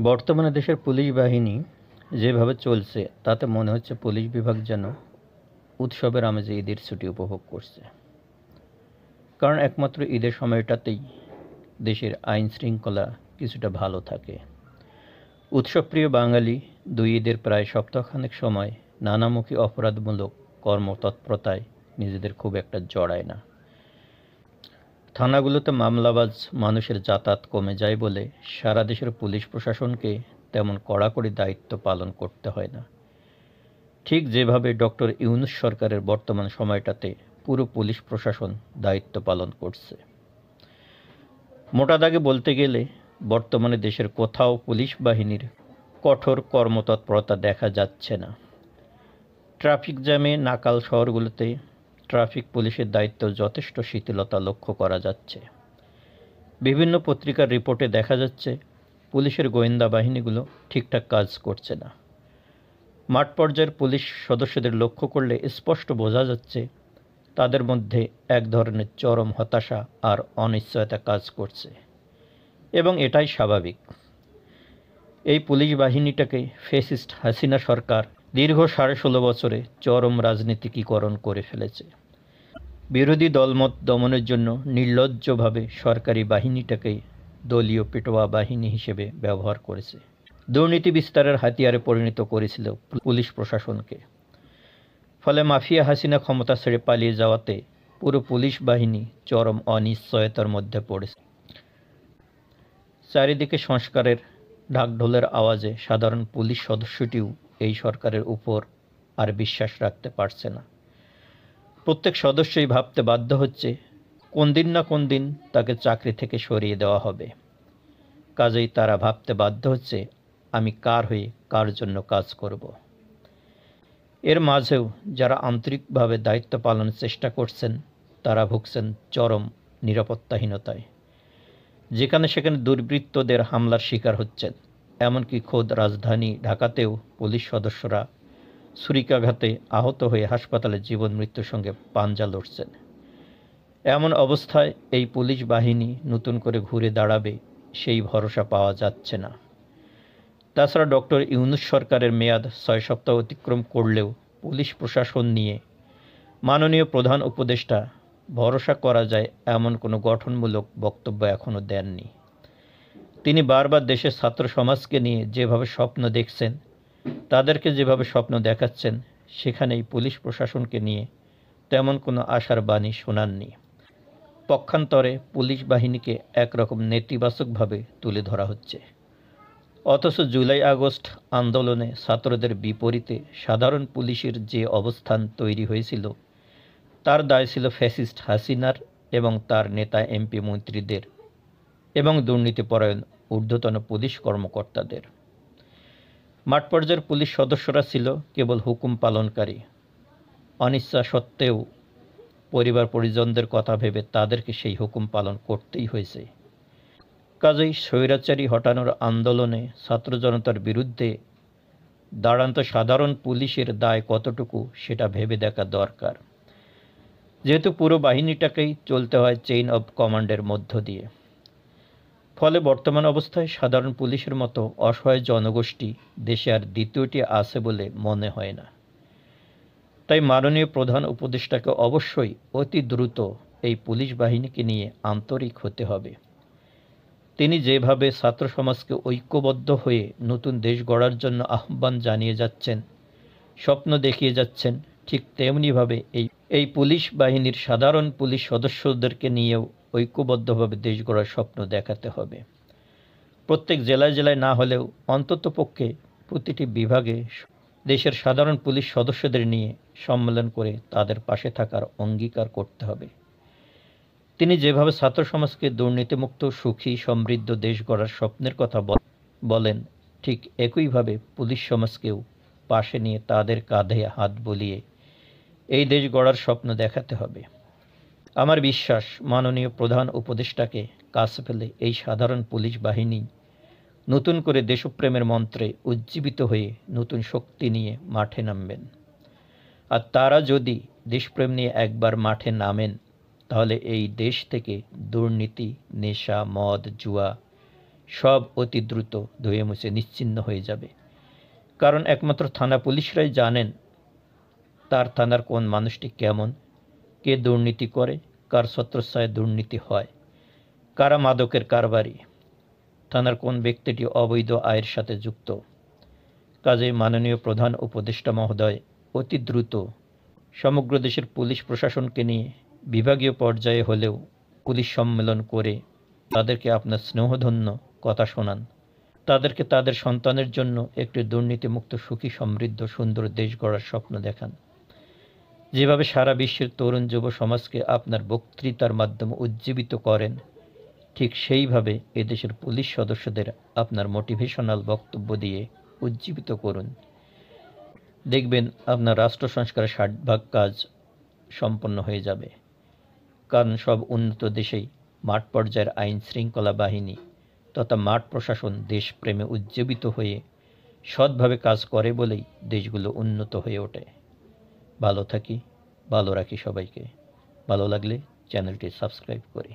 বর্তমানে দেশের পুলিশ বাহিনী যেভাবে চলছে তাতে মনে হচ্ছে পুলিশ বিভাগ যেন উৎসবের আমেজে ঈদের ছুটি উপভোগ করছে। কারণ একমাত্র ঈদের সময়টাতেই দেশের আইন শৃঙ্খলা কিছুটা ভালো থাকে। উৎসবপ্রিয় বাঙালি দুই ঈদের প্রায় সপ্তাহখানেক সময় নানামুখী অপরাধমূলক কর্মতৎপরতায় নিজেদের খুব একটা জড়ায় না। থানাগুলোতে মামলাবাজ মানুষের যাতায়াত কমে যায় বলে সারা দেশের পুলিশ প্রশাসনকে তেমন কড়াকড়ি দায়িত্ব পালন করতে হয় না। ঠিক যেভাবে ডক্টর ইউনূস সরকারের বর্তমান সময়টাতে পুরো পুলিশ প্রশাসন দায়িত্ব পালন করছে। মোটা দাগে বলতে গেলে বর্তমানে দেশের কোথাও পুলিশ বাহিনীর কঠোর কর্মতৎপরতা দেখা যাচ্ছে না। ট্রাফিক জ্যামে নাকাল শহরগুলোতে ট্রাফিক পুলিশের দায়িত্ব যথেষ্ট শিথিলতা লক্ষ্য করা যাচ্ছে। বিভিন্ন পত্রিকার রিপোর্টে দেখা যাচ্ছে পুলিশের গোয়েন্দা বাহিনীগুলো ঠিকঠাক কাজ করছে না। মাঠ পর্যায়ের পুলিশ সদস্যদের লক্ষ্য করলে স্পষ্ট বোঝা যাচ্ছে তাদের মধ্যে এক ধরনের চরম হতাশা আর অনিশ্চয়তা কাজ করছে, এবং এটাই স্বাভাবিক। এই পুলিশ বাহিনীটাকে ফ্যাসিস্ট হাসিনা সরকার দীর্ঘ 16.5 বছরে চরম রাজনীতিকীকরণ করে ফেলেছে। বিরোধী দলমত দমনের জন্য নির্লজ্জভাবে সরকারি বাহিনীটাকে দলীয় পেটোয়া বাহিনী হিসেবে ব্যবহার করেছে। দুর্নীতি বিস্তারের হাতিয়ারে পরিণত করেছিল পুলিশ প্রশাসনকে। ফলে মাফিয়া হাসিনা ক্ষমতা ছেড়ে পালিয়ে যাওয়াতে পুরো পুলিশ বাহিনী চরম অনিশ্চয়তার মধ্যে পড়েছে। চারিদিকে সংস্কারের ঢাকঢোলের আওয়াজে সাধারণ পুলিশ সদস্যটিও এই সরকারের উপর আর বিশ্বাস রাখতে পারছে না। প্রত্যেক সদস্যই ভাবতে বাধ্য হচ্ছে কোন দিন না কোন দিন তাকে চাকরি থেকে সরিয়ে দেওয়া হবে। কাজেই তারা ভাবতে বাধ্য হচ্ছে আমি কার হয়ে কার জন্য কাজ করব। এর মাঝেও যারা আন্তরিকভাবে দায়িত্ব পালনের চেষ্টা করছেন তারা ভুগছেন চরম নিরাপত্তাহীনতায়। যেখানে সেখানে দুর্বৃত্তদের হামলার শিকার হচ্ছেন। এমনকি খোদ রাজধানী ঢাকাতেও পুলিশ সদস্যরা ছুরিকাঘাতে আহত হয়ে হাসপাতালে জীবন মৃত্যুর সঙ্গে পাঞ্জা লড়ছেন। এমন অবস্থায় এই পুলিশ বাহিনী নতুন করে ঘুরে দাঁড়াবে সেই ভরসা পাওয়া যাচ্ছে না। তাছাড়া ডক্টর ইউনূস সরকারের মেয়াদ 6 সপ্তাহ অতিক্রম করলেও পুলিশ প্রশাসন নিয়ে মাননীয় প্রধান উপদেষ্টা ভরসা করা যায় এমন কোনো গঠনমূলক বক্তব্য এখনও দেননি। তিনি বারবার দেশের ছাত্র সমাজকে নিয়ে যেভাবে স্বপ্ন দেখছেন, তাদেরকে যেভাবে স্বপ্ন দেখাচ্ছেন, সেখানেই পুলিশ প্রশাসনকে নিয়ে তেমন কোনো আশার বাণী শোনাননি। পক্ষান্তরে পুলিশ বাহিনীকে একরকম নেতিবাচকভাবে তুলে ধরা হচ্ছে। অথচ জুলাই আগস্ট আন্দোলনে ছাত্রদের বিপরীতে সাধারণ পুলিশের যে অবস্থান তৈরি হয়েছিল তার দায় ছিল ফ্যাসিস্ট হাসিনার এবং তার নেতা এমপি মন্ত্রীদের এবং দুর্নীতিপরায়ণ ঊর্ধ্বতন পুলিশ কর্মকর্তাদের। মাঠ পর্যায়ের পুলিশ সদস্যরা ছিল কেবল হুকুম পালনকারী। অনিচ্ছা সত্ত্বেও পরিবার পরিজনদের কথা ভেবে তাদেরকে সেই হুকুম পালন করতেই হয়েছে। কাজেই স্বৈরাচারী হটানোর আন্দোলনে ছাত্র জনতার বিরুদ্ধে দাঁড়ান্ত সাধারণ পুলিশের দায় কতটুকু সেটা ভেবে দেখা দরকার। যেহেতু পুরো বাহিনীটাকেই চলতে হয় চেইন অব কমান্ডের মধ্য দিয়ে। ফলে বর্তমান অবস্থায় সাধারণ পুলিশের মতো অসহায় জনগোষ্ঠী দেশে আর দ্বিতীয়টি আছে বলে মনে হয় না। তাই মাননীয় প্রধান উপদেষ্টাকে অবশ্যই অতি দ্রুত এই পুলিশ বাহিনীকে নিয়ে আন্তরিক হতে হবে। তিনি যেভাবে ছাত্র সমাজকে ঐক্যবদ্ধ হয়ে নতুন দেশ গড়ার জন্য আহ্বান জানিয়ে যাচ্ছেন, স্বপ্ন দেখিয়ে যাচ্ছেন, ঠিক তেমনিভাবে এই পুলিশ বাহিনীর সাধারণ পুলিশ সদস্যদেরকে নিয়েও ঐক্যবদ্ধভাবে দেশ গড়ার স্বপ্ন দেখাতে হবে। প্রত্যেক জেলায় জেলায় না হলেও অন্ততপক্ষে প্রতিটি বিভাগে দেশের সাধারণ পুলিশ সদস্যদের নিয়ে সম্মেলন করে তাদের পাশে থাকার অঙ্গীকার করতে হবে। তিনি যেভাবে ছাত্র সমাজকে দুর্নীতিমুক্ত সুখী সমৃদ্ধ দেশ গড়ার স্বপ্নের কথা বলেন, ঠিক একইভাবে পুলিশ সমাজকেও পাশে নিয়ে তাদের কাঁধে হাত বুলিয়ে এই দেশ গড়ার স্বপ্ন দেখাতে হবে। আমার বিশ্বাস মাননীয় প্রধান উপদেষ্টাকে কাছে পেলে এই সাধারণ পুলিশ বাহিনী নতুন করে দেশপ্রেমের মন্ত্রে উজ্জীবিত হয়ে নতুন শক্তি নিয়ে মাঠে নামবেন। আর তারা যদি দেশপ্রেম নিয়ে একবার মাঠে নামেন তাহলে এই দেশ থেকে দুর্নীতি, নেশা, মদ, জুয়া সব অতি দ্রুত ধুয়ে মুছে নিশ্চিহ্ন হয়ে যাবে। কারণ একমাত্র থানা পুলিশরাই জানেন তার থানার কোন মানুষটি কেমন, কে দুর্নীতি করে, কার ছত্রছায়ায় দুর্নীতি হয়, কারা মাদকের কারবারি, থানার কোন ব্যক্তিটি অবৈধ আয়ের সাথে যুক্ত। কাজেই মাননীয় প্রধান উপদেষ্টা মহোদয় অতি দ্রুত সমগ্র দেশের পুলিশ প্রশাসনকে নিয়ে বিভাগীয় পর্যায়ে হলেও পুলিশ সম্মেলন করে তাদেরকে আপনার স্নেহধন্য কথা শোনান, তাদেরকে তাদের সন্তানের জন্য একটি দুর্নীতিমুক্ত সুখী সমৃদ্ধ সুন্দর দেশ গড়ার স্বপ্ন দেখান। যেভাবে সারা বিশ্বের তরুণ যুব সমাজকে আপনার বক্তৃতার মাধ্যমে উজ্জীবিত করেন, ঠিক সেইভাবে এদেশের পুলিশ সদস্যদের আপনার মোটিভেশনাল বক্তব্য দিয়ে উজ্জীবিত করুন। দেখবেন আপনার রাষ্ট্র সংস্কারের 60% কাজ সম্পন্ন হয়ে যাবে। কারণ সব উন্নত দেশেই মাঠ পর্যায়ের আইন শৃঙ্খলা বাহিনী তথা মাঠ প্রশাসন দেশপ্রেমে উজ্জীবিত হয়ে সৎভাবে কাজ করে বলেই দেশগুলো উন্নত হয়ে ওঠে। ভালো থাকি, ভালো রাখি সবাইকে। ভালো লাগলে চ্যানেলটি সাবস্ক্রাইব করি।